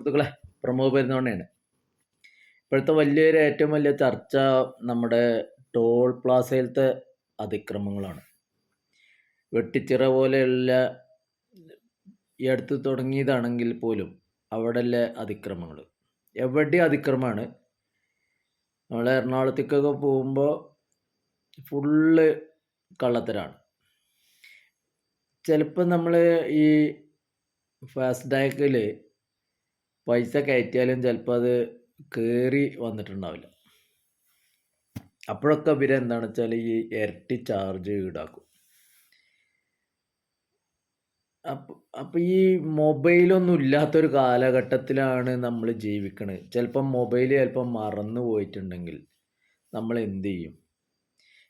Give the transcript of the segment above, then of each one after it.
സുഹൃത്തുക്കളെ, പ്രമോദ് പെരുന്നോണയാണ്. ഇപ്പോഴത്തെ ഏറ്റവും വലിയ ചർച്ച നമ്മുടെ ടോൾ പ്ലാസയിലത്തെ അതിക്രമങ്ങളാണ്. വെട്ടിച്ചിറ പോലെയുള്ള ഈ അടുത്ത് തുടങ്ങിയതാണെങ്കിൽ പോലും അവിടെയുള്ള അതിക്രമങ്ങൾ എവിടെ അതിക്രമമാണ്. നമ്മൾ എറണാകുളത്തേക്കൊക്കെ പോകുമ്പോൾ ഫുള്ള് കള്ളത്തരാണ്. ചിലപ്പോൾ നമ്മൾ ഈ ഫാസ്ടാഗിൽ പൈസ കയറ്റിയാലും ചിലപ്പോൾ അത് കയറി വന്നിട്ടുണ്ടാവില്ല. അപ്പോഴൊക്കെ ഇവരെന്താണെന്ന് വെച്ചാൽ ഈ ഇരട്ടി ചാർജ് ഈടാക്കും. അപ്പം ഈ മൊബൈലൊന്നും ഇല്ലാത്തൊരു കാലഘട്ടത്തിലാണ് നമ്മൾ ജീവിക്കണത്. ചിലപ്പം മൊബൈൽ ചിലപ്പം മറന്നു പോയിട്ടുണ്ടെങ്കിൽ നമ്മൾ എന്ത് ചെയ്യും?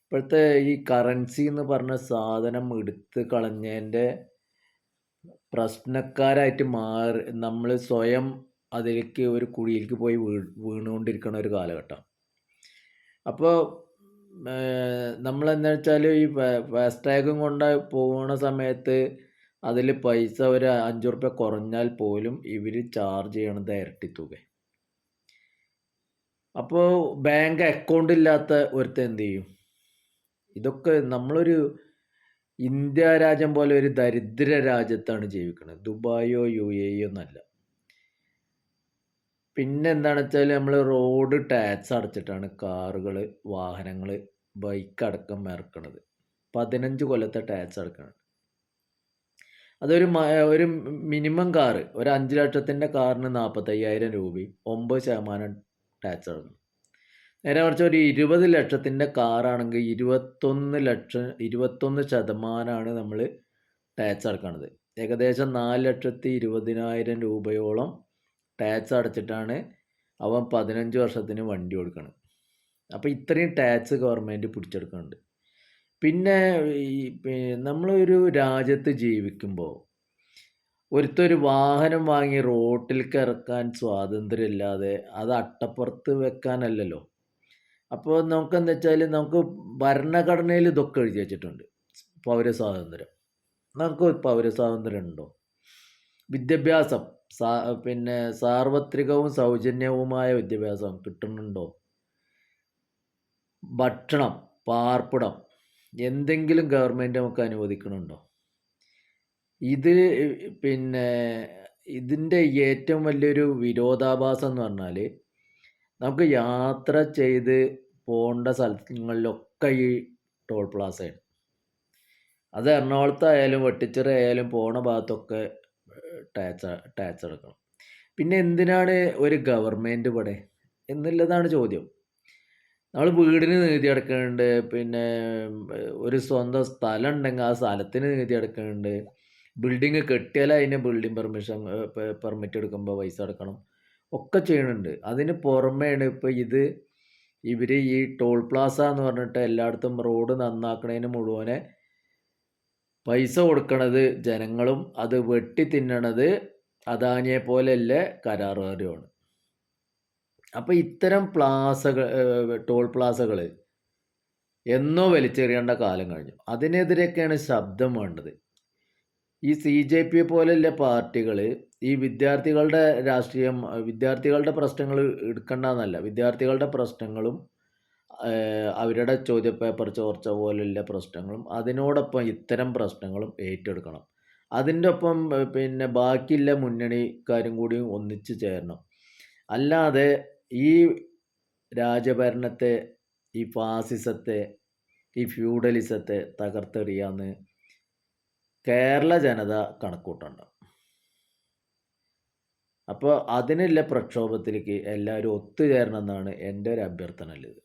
ഇപ്പോഴത്തെ ഈ കറൻസി എന്ന് പറഞ്ഞ സാധനം എടുത്ത് കളഞ്ഞതിൻ്റെ പ്രശ്നക്കാരായിട്ട് നമ്മൾ സ്വയം അതിലേക്ക് ഒരു കുഴിയിലേക്ക് പോയി വീണുകൊണ്ടിരിക്കുന്ന ഒരു കാലഘട്ടം. അപ്പോൾ നമ്മളെന്താ വെച്ചാൽ ഈ ഫാസ്ടാഗും കൊണ്ട് പോകുന്ന സമയത്ത് അതിൽ പൈസ ഒരു 5 റുപ്യ കുറഞ്ഞാൽ പോലും ഇവർ ചാർജ് ചെയ്യണത് ഇരട്ടി തുക. അപ്പോൾ ബാങ്ക് അക്കൗണ്ട് ഇല്ലാത്ത ഒരുത്തൻ എന്ത് ചെയ്യും? ഇതൊക്കെ നമ്മളൊരു ഇന്ത്യ രാജ്യം പോലെ ഒരു ദരിദ്ര രാജ്യത്താണ് ജീവിക്കുന്നത്. ദുബായോ UAE ഒന്നല്ല. പിന്നെ എന്താണെന്ന് വെച്ചാൽ നമ്മൾ റോഡ് ടാക്സ് അടച്ചിട്ടാണ് കാറുകൾ, വാഹനങ്ങൾ, ബൈക്ക് അടക്കം ഇറക്കണത്. 15 കൊല്ലത്തെ ടാക്സ് അടക്കണം. ഒരു മിനിമം കാറ്, ഒരു 5 ലക്ഷത്തിൻ്റെ കാറിന് 45,000 രൂപയും 9% ടാക്സ് അടക്കണം. നേരെ മറിച്ച് ഒരു 20 ലക്ഷത്തിൻ്റെ കാറാണെങ്കിൽ 21% നമ്മൾ ടാക്സ് അടക്കണത്. ഏകദേശം 4,20,000 രൂപയോളം ടാക്സ് അടച്ചിട്ടാണ് അവൻ 15 വർഷത്തിന് വണ്ടി കൊടുക്കുന്നത്. അപ്പോൾ ഇത്രയും ടാക്സ് ഗവൺമെൻറ് പിടിച്ചെടുക്കുന്നുണ്ട്. പിന്നെ നമ്മളൊരു രാജ്യത്ത് ജീവിക്കുമ്പോൾ ഒരുത്തൊരു വാഹനം വാങ്ങി റോട്ടിലേക്ക് ഇറക്കാൻ സ്വാതന്ത്ര്യമില്ലാതെ അത് അട്ടപ്പുറത്ത് വെക്കാനല്ലല്ലോ. അപ്പോൾ നമുക്കെന്താ വെച്ചാൽ നമുക്ക് ഭരണഘടനയിൽ ഇതൊക്കെ എഴുതി വെച്ചിട്ടുണ്ട്. പൗരസ്വാതന്ത്ര്യം. നമുക്ക് പൗരസ്വാതന്ത്ര്യം ഉണ്ടോ? വിദ്യാഭ്യാസം സാർവത്രികവും സൗജന്യവുമായ വിദ്യാഭ്യാസം കിട്ടുന്നുണ്ടോ? ഭക്ഷണം, പാർപ്പിടം എന്തെങ്കിലും ഗവൺമെൻറ് നമുക്ക് അനുവദിക്കണുണ്ടോ? ഇതിൻ്റെ ഏറ്റവും വലിയൊരു വിരോധാഭാസം എന്ന് പറഞ്ഞാൽ നമുക്ക് യാത്ര ചെയ്ത് പോകേണ്ട സ്ഥലങ്ങളിലൊക്കെ ഈ ടോൾ പ്ലാസയാണ്. അത് എറണാകുളത്തായാലും വെട്ടിച്ചിറ ആയാലും പോണ ഭാഗത്തൊക്കെ ടാക്സ് അടക്കണം. പിന്നെ എന്തിനാണ് ഒരു ഗവൺമെൻറ് ഇവിടെ എന്നുള്ളതാണ് ചോദ്യം. നമ്മൾ വീടിന് നികുതി അടക്കുന്നുണ്ട്. പിന്നെ ഒരു സ്വന്തം സ്ഥലം ഉണ്ടെങ്കിൽ ആ സ്ഥലത്തിന് നികുതി അടക്കുന്നുണ്ട്. ബിൽഡിങ് കെട്ടിയാൽ അതിന് ബിൽഡിംഗ് പെർമിറ്റ് എടുക്കുമ്പോൾ പൈസ അടക്കണം. ഒക്കെ ചെയ്യണുണ്ട്. അതിന് പുറമെയാണ് ഇപ്പോൾ ഇവർ ഈ ടോൾ പ്ലാസ എന്ന് പറഞ്ഞിട്ട് എല്ലായിടത്തും റോഡ് നന്നാക്കണതിന് മുഴുവനെ പൈസ കൊടുക്കണത് ജനങ്ങളും അത് വെട്ടി തിന്നണത് അദാനിയെ പോലെയല്ല കരാറുകാരുമാണ്. അപ്പോൾ ഇത്തരം ടോൾ പ്ലാസകൾ എന്നോ വലിച്ചെറിയേണ്ട കാലം കഴിഞ്ഞു. അതിനെതിരെയൊക്കെയാണ് ശബ്ദം വേണ്ടത്. ഈ CJP പോലെയുള്ള പാർട്ടികൾ ഈ വിദ്യാർത്ഥികളുടെ രാഷ്ട്രീയം, വിദ്യാർത്ഥികളുടെ പ്രശ്നങ്ങൾ എടുക്കേണ്ടെന്നല്ല, വിദ്യാർത്ഥികളുടെ പ്രശ്നങ്ങളും അവരുടെ ചോദ്യപേപ്പർ ചോർച്ച പോലുള്ള പ്രശ്നങ്ങളും അതിനോടൊപ്പം ഇത്തരം പ്രശ്നങ്ങളും ഏറ്റെടുക്കണം. അതിൻ്റെ ഒപ്പം ബാക്കിയുള്ള മുന്നണിക്കാരും കൂടി ഒന്നിച്ചു ചേരണം. അല്ലാതെ ഈ രാജഭരണത്തെ, ഈ ഫാസിസത്തെ, ഈ ഫ്യൂഡലിസത്തെ തകർത്തെറിയാന്ന് കേരള ജനത കണക്കൂട്ടണ്ട. അപ്പോൾ അതിനുള്ള പ്രക്ഷോഭത്തിലേക്ക് എല്ലാവരും ഒത്തുചേരണം എന്നാണ് എൻ്റെ ഒരു അഭ്യർത്ഥന ഉള്ളത്.